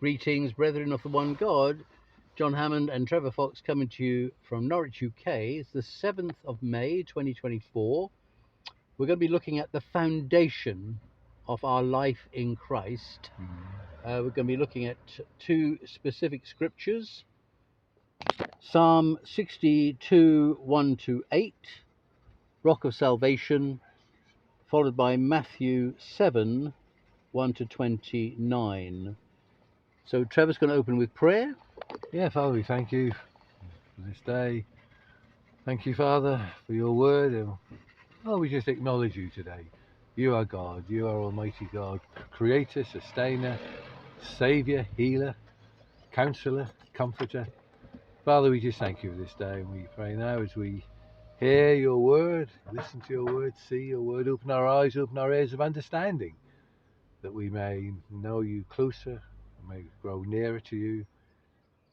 Greetings, brethren of the one God. John Hammond and Trevor Fox coming to you from Norwich, UK. It's the 7th of May 2024. We're going to be looking at the foundation of our life in Christ. We're going to be looking at two specific scriptures. Psalm 62, 1 to 8, Rock of Salvation, followed by Matthew 7, 1 to 29. So Trevor's going to open with prayer. Yeah, Father, we thank you for this day. Thank you, Father, for your word. And we just acknowledge you today. You are God. You are Almighty God, Creator, Sustainer, Saviour, Healer, Counselor, Comforter. Father, we just thank you for this day, and we pray now as we hear your word, listen to your word, see your word, open our eyes, open our ears of understanding, that we may know you closer, and may grow nearer to you.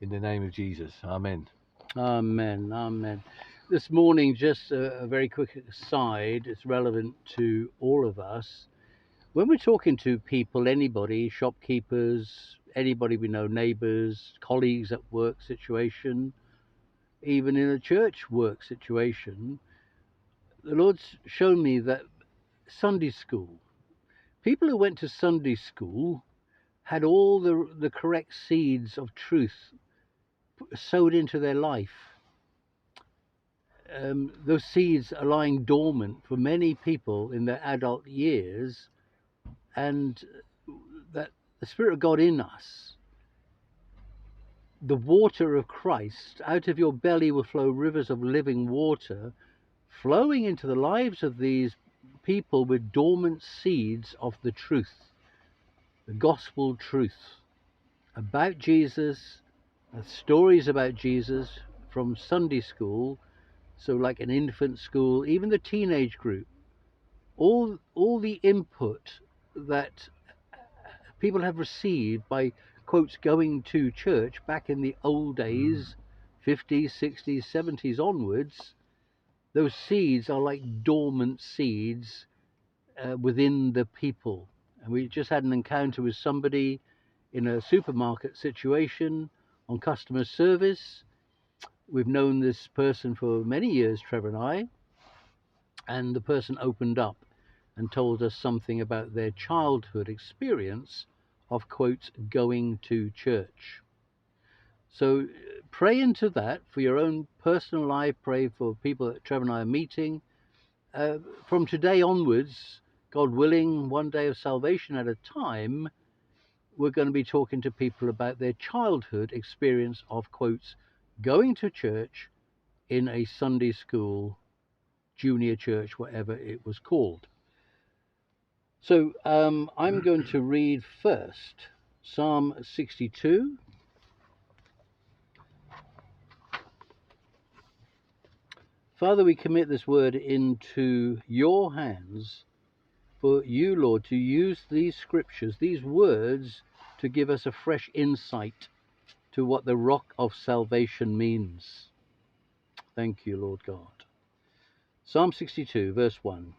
In the name of Jesus, amen. Amen, amen. This morning, just a very quick aside, it's relevant to all of us. When we're talking to people, anybody, shopkeepers, anybody we know, neighbours, colleagues at work situation, even in a church work situation, the Lord's shown me that Sunday school, people who went to Sunday school had all the correct seeds of truth sowed into their life. Those seeds are lying dormant for many people in their adult years, and that the Spirit of God in us, the water of Christ, out of your belly will flow rivers of living water, flowing into the lives of these people with dormant seeds of the truth, the gospel truth about Jesus, stories about Jesus from Sunday school, so like an infant school, even the teenage group, all the input that people have received by, quotes, going to church back in the old days, 50s, 60s, 70s onwards, those seeds are like dormant seeds within the people. And we just had an encounter with somebody in a supermarket situation on customer service. We've known this person for many years, Trevor and I, and the person opened up and told us something about their childhood experience of, quote, going to church. So pray into that for your own personal life. Pray for people that Trevor and I are meeting. From today onwards, God willing, one day of salvation at a time, we're going to be talking to people about their childhood experience of, quotes, going to church in a Sunday school, junior church, whatever it was called. So I'm going to read first Psalm 62. Father, we commit this word into your hands for you, Lord, to use these scriptures, these words, to give us a fresh insight to what the rock of salvation means. Thank you, Lord God. Psalm 62, verse 1.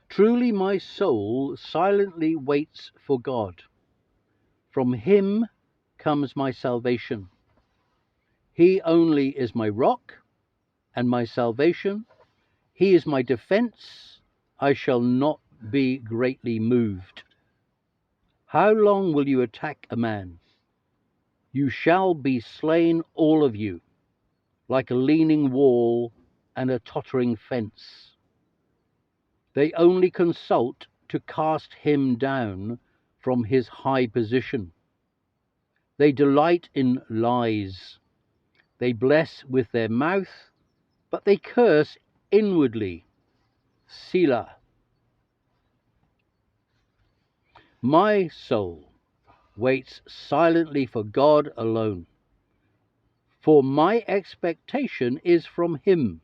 Truly my soul silently waits for God. From him comes my salvation. He only is my rock and my salvation. He is my defense. I shall not be greatly moved. How long will you attack a man? You shall be slain, all of you, like a leaning wall and a tottering fence. They only consult to cast him down from his high position. They delight in lies. They bless with their mouth, but they curse inwardly. Selah. My soul waits silently for God alone, for my expectation is from him.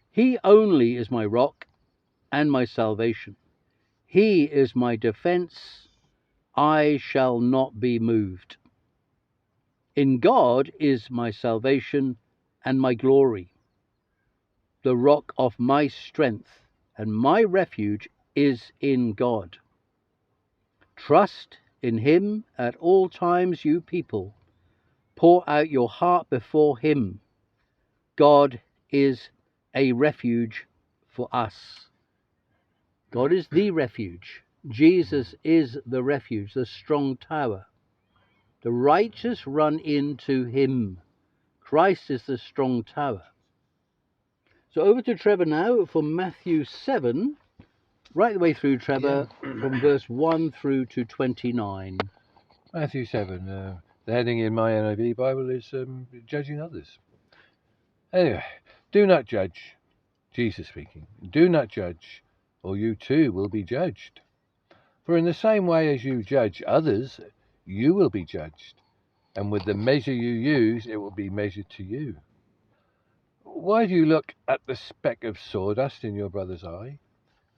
He only is my rock and my salvation. He is my defense. I shall not be moved. In God is my salvation and my glory. The rock of my strength and my refuge is in God. Trust In him at all times, you people, pour out your heart before him. God is a refuge for us. God is the refuge. Jesus is the refuge, the strong tower. The righteous run into him. Christ is the strong tower. So over to Trevor now for Matthew 7, right the way through, Trevor, from verse 1 through to 29. Matthew 7. The heading in my NIV Bible is judging others. Anyway, do not judge. Jesus speaking. Do not judge, or you too will be judged. For in the same way as you judge others, you will be judged. And with the measure you use, it will be measured to you. Why do you look at the speck of sawdust in your brother's eye,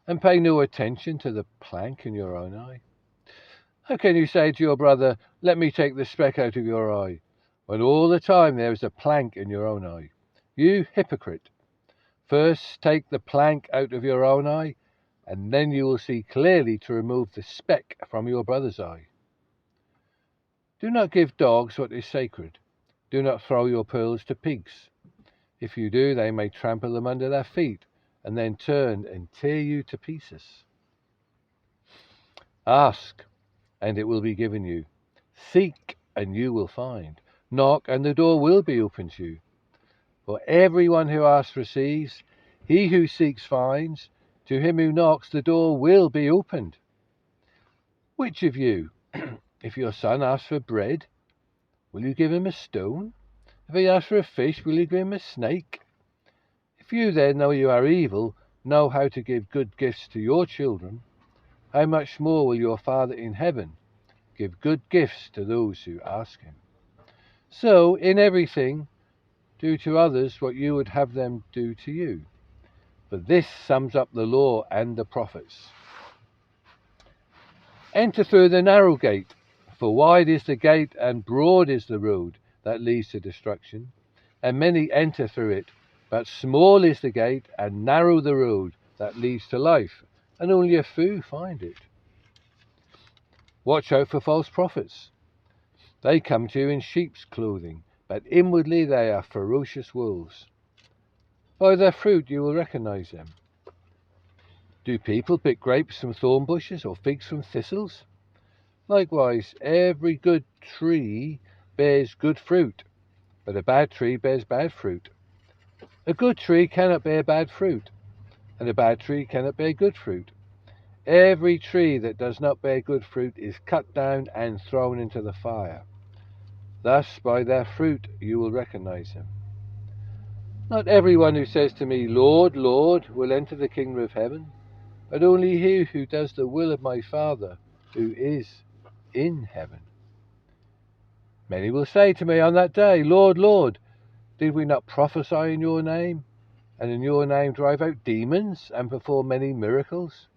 and pay no attention to the plank in your own eye? How can you say to your brother, let me take the speck out of your eye, when all the time there is a plank in your own eye? You hypocrite! First take the plank out of your own eye, and then you will see clearly to remove the speck from your brother's eye. Do not give dogs what is sacred. Do not throw your pearls to pigs. If you do, they may trample them under their feet, and then turn and tear you to pieces. Ask, and it will be given you. Seek, and you will find. Knock, and the door will be opened to you. For everyone who asks receives, he who seeks finds, to him who knocks the door will be opened. Which of you, if your son asks for bread, will you give him a stone? If he asks for a fish, will you give him a snake? If you then, though you are evil, know how to give good gifts to your children, how much more will your Father in heaven give good gifts to those who ask him? So, in everything, do to others what you would have them do to you. For this sums up the law and the prophets. Enter through the narrow gate, for wide is the gate and broad is the road that leads to destruction, and many enter through it. But small is the gate and narrow the road that leads to life, and only a few find it. Watch out for false prophets. They come to you in sheep's clothing, but inwardly they are ferocious wolves. By their fruit you will recognize them. Do people pick grapes from thorn bushes or figs from thistles? Likewise, every good tree bears good fruit, but a bad tree bears bad fruit. A good tree cannot bear bad fruit, and a bad tree cannot bear good fruit. Every tree that does not bear good fruit is cut down and thrown into the fire. Thus, by their fruit you will recognize them. Not everyone who says to me, Lord, Lord, will enter the kingdom of heaven, but only he who does the will of my Father who is in heaven. Many will say to me on that day, Lord, Lord, did we not prophesy in your name, and in your name drive out demons, and perform many miracles?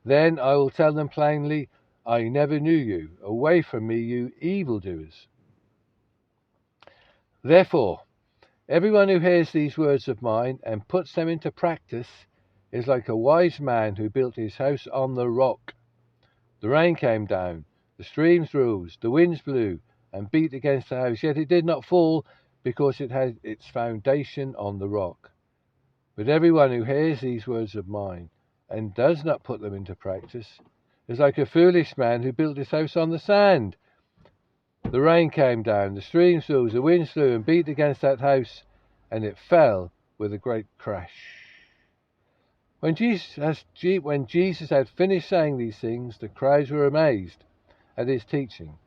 Then I will tell them plainly, I never knew you. Away from me, you evildoers. Therefore, everyone who hears these words of mine and puts them into practice is like a wise man who built his house on the rock. The rain came down, the streams rose, the winds blew and beat against the house, yet it did not fall, because it had its foundation on the rock. But everyone who hears these words of mine and does not put them into practice is like a foolish man who built his house on the sand. The rain came down, the streams rose, the winds blew and beat against that house, and it fell with a great crash. When Jesus had finished saying these things, the crowds were amazed at his teaching,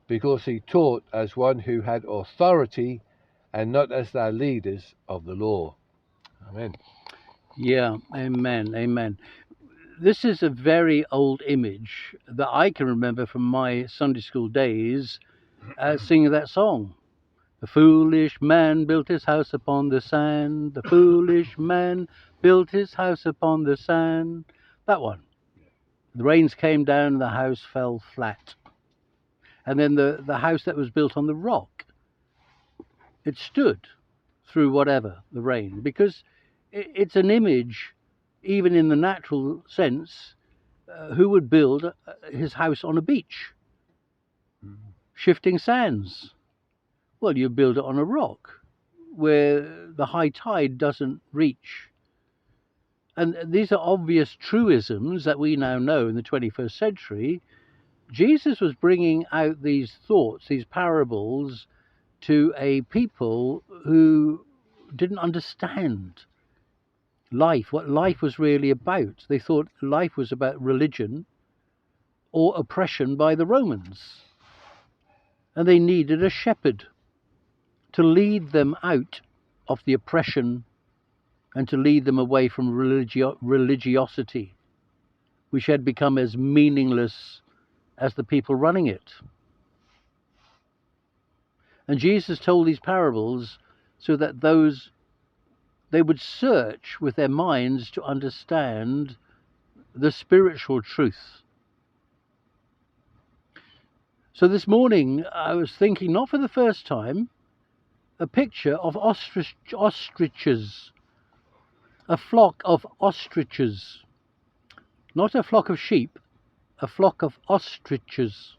because he taught as one who had authority and not as their leaders of the law. Amen. Yeah, amen, amen. This is a very old image that I can remember from my Sunday school days, singing that song. The foolish man built his house upon the sand. The foolish man built his house upon the sand. That one. The rains came down and the house fell flat. And then the house that was built on the rock, it stood through whatever, the rain, because it's an image, even in the natural sense, who would build his house on a beach? Shifting sands. Well, you build it on a rock where the high tide doesn't reach. And these are obvious truisms that we now know in the 21st century. Jesus was bringing out these thoughts, these parables, to a people who didn't understand life, what life was really about. They thought life was about religion or oppression by the Romans. And they needed a shepherd to lead them out of the oppression and to lead them away from religiosity, which had become as meaningless as the people running it. And Jesus told these parables so that they would search with their minds to understand the spiritual truth. So this morning I was thinking, not for the first time, a picture of ostriches, a flock of ostriches, not a flock of sheep, a flock of ostriches.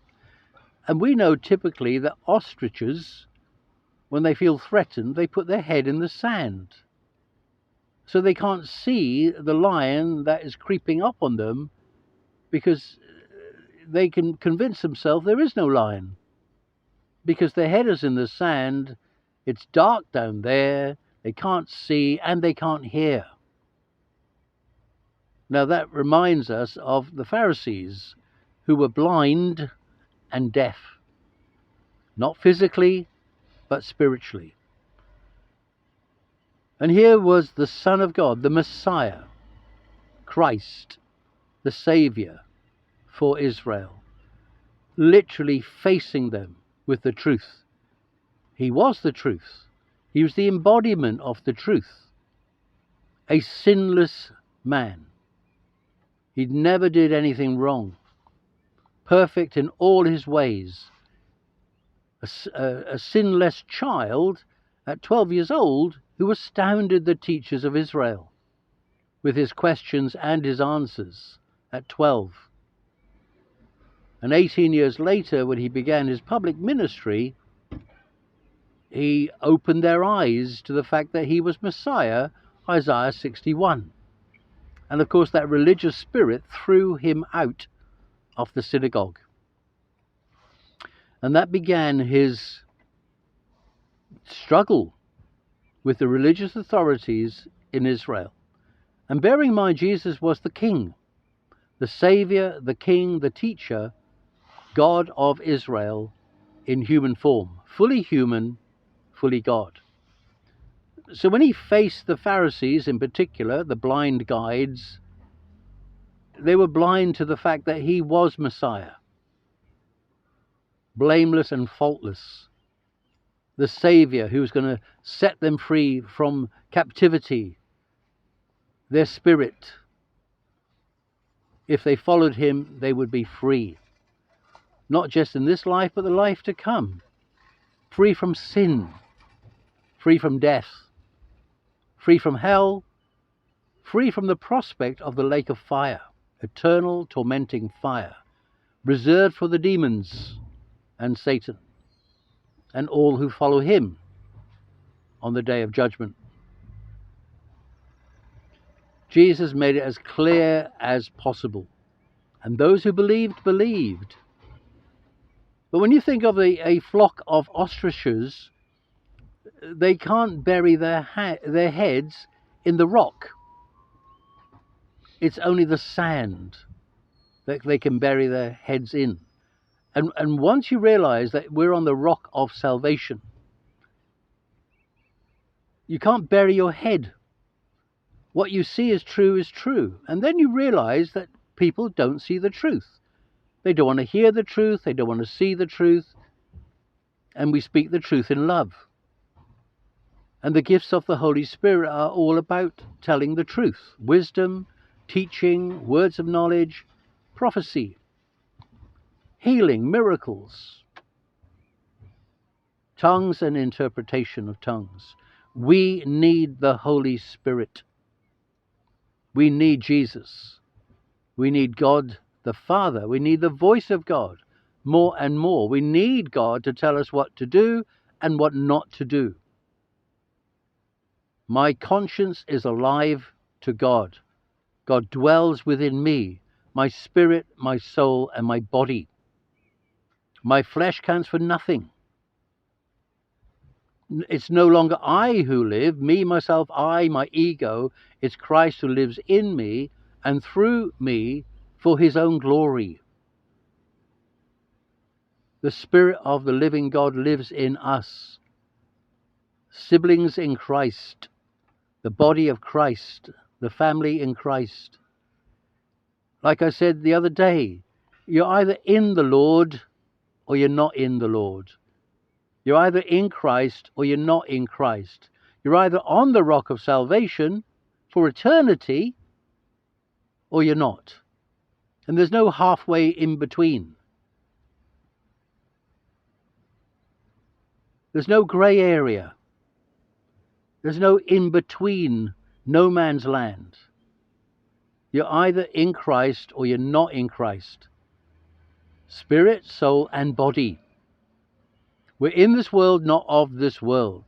And we know typically that ostriches, when they feel threatened, they put their head in the sand. So they can't see the lion that is creeping up on them, because they can convince themselves there is no lion. Because their head is in the sand, it's dark down there, they can't see and they can't hear. Now that reminds us of the Pharisees, who were blind and deaf. Not physically, but spiritually. And here was the Son of God, the Messiah, Christ, the Saviour for Israel, literally facing them with the truth. He was the truth. He was the embodiment of the truth. A sinless man. He never did anything wrong. Perfect in all his ways. A sinless child at 12 years old who astounded the teachers of Israel with his questions and his answers at 12. And 18 years later, when he began his public ministry, he opened their eyes to the fact that he was Messiah, Isaiah 61. And of course that religious spirit threw him out of the synagogue. And that began his struggle with the religious authorities in Israel. And bearing in mind, Jesus was the King, the Saviour, the King, the Teacher, God of Israel in human form, fully human, fully God. So when he faced the Pharisees in particular, the blind guides, they were blind to the fact that he was Messiah, blameless and faultless, the Saviour who was going to set them free from captivity, their spirit. If they followed him, they would be free, not just in this life, but the life to come, free from sin, free from death, free from hell, free from the prospect of the lake of fire, eternal tormenting fire, reserved for the demons and Satan and all who follow him on the day of judgment. Jesus made it as clear as possible, and those who believed, believed. But when you think of a flock of ostriches, they can't bury their heads in the rock. It's only the sand that they can bury their heads in. And once you realize that we're on the rock of salvation, you can't bury your head. What you see is true. And then you realize that people don't see the truth. They don't want to hear the truth. They don't want to see the truth. And we speak the truth in love. And the gifts of the Holy Spirit are all about telling the truth. Wisdom, teaching, words of knowledge, prophecy, healing, miracles, tongues and interpretation of tongues. We need the Holy Spirit. We need Jesus. We need God the Father. We need the voice of God more and more. We need God to tell us what to do and what not to do. My conscience is alive to God. God dwells within me, my spirit, my soul, and my body. My flesh counts for nothing. It's no longer I who live, me, myself, I, my ego. It's Christ who lives in me and through me for his own glory. The Spirit of the living God lives in us. Siblings in Christ, the body of Christ, the family in Christ. Like I said the other day, you're either in the Lord or you're not in the Lord. You're either in Christ or you're not in Christ. You're either on the rock of salvation for eternity or you're not. And there's no halfway in between. There's no grey area. There's no in between, no man's land. You're either in Christ or you're not in Christ. Spirit, soul, and body. We're in this world, not of this world.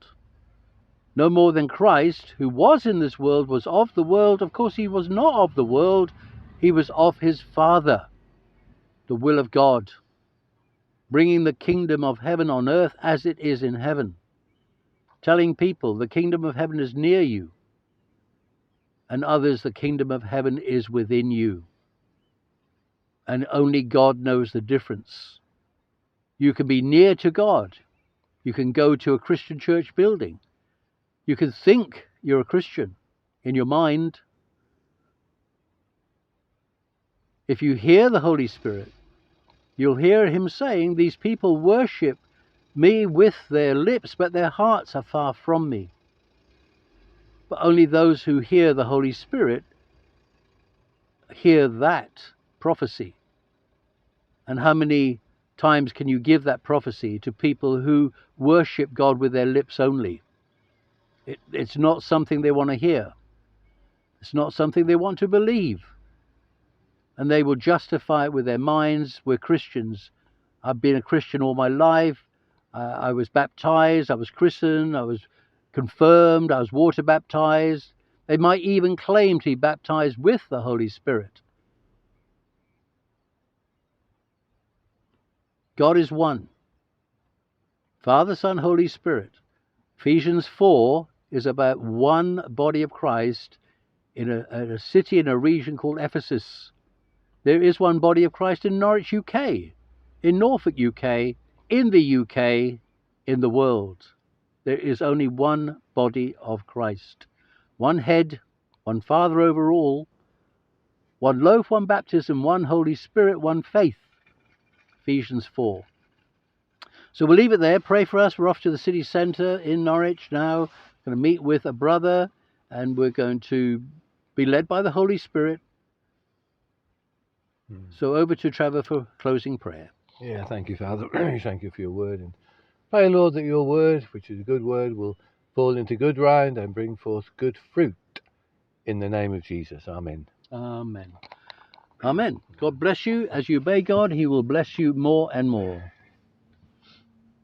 No more than Christ, who was in this world, was of the world. Of course, he was not of the world. He was of his Father, the will of God, bringing the kingdom of heaven on earth as it is in heaven, telling people the kingdom of heaven is near you, and others the kingdom of heaven is within you. And only God knows the difference. You can be near to God. You can go to a Christian church building. You can think you're a Christian in your mind. If you hear the Holy Spirit, you'll hear him saying, these people worship me with their lips, but their hearts are far from me. But only those who hear the Holy Spirit hear that prophecy. And how many times can you give that prophecy to people who worship God with their lips only? It's not something they want to hear. It's not something they want to believe. And they will justify it with their minds. We're Christians. I've been a Christian all my life. I was baptized. I was christened. I was confirmed. I was water baptized. They might even claim to be baptized with the Holy Spirit. God is one. Father, Son, Holy Spirit. Ephesians 4 is about one body of Christ in a city, in a region called Ephesus. There is one body of Christ in Norwich, UK, in Norfolk, UK, in the UK, in the world. There is only one body of Christ. One head, one Father over all, one loaf, one baptism, one Holy Spirit, one faith. Ephesians 4. So we'll leave it there. Pray for us. We're off to the city centre in Norwich now. Going to meet with a brother, and we're going to be led by the Holy Spirit. So over to Trevor for closing prayer. Yeah, thank you, Father. Thank you for your word. And pray, Lord, that your word, which is a good word, will fall into good ground and bring forth good fruit. In the name of Jesus. Amen. Amen. Amen. God bless you. As you obey God, he will bless you more and more.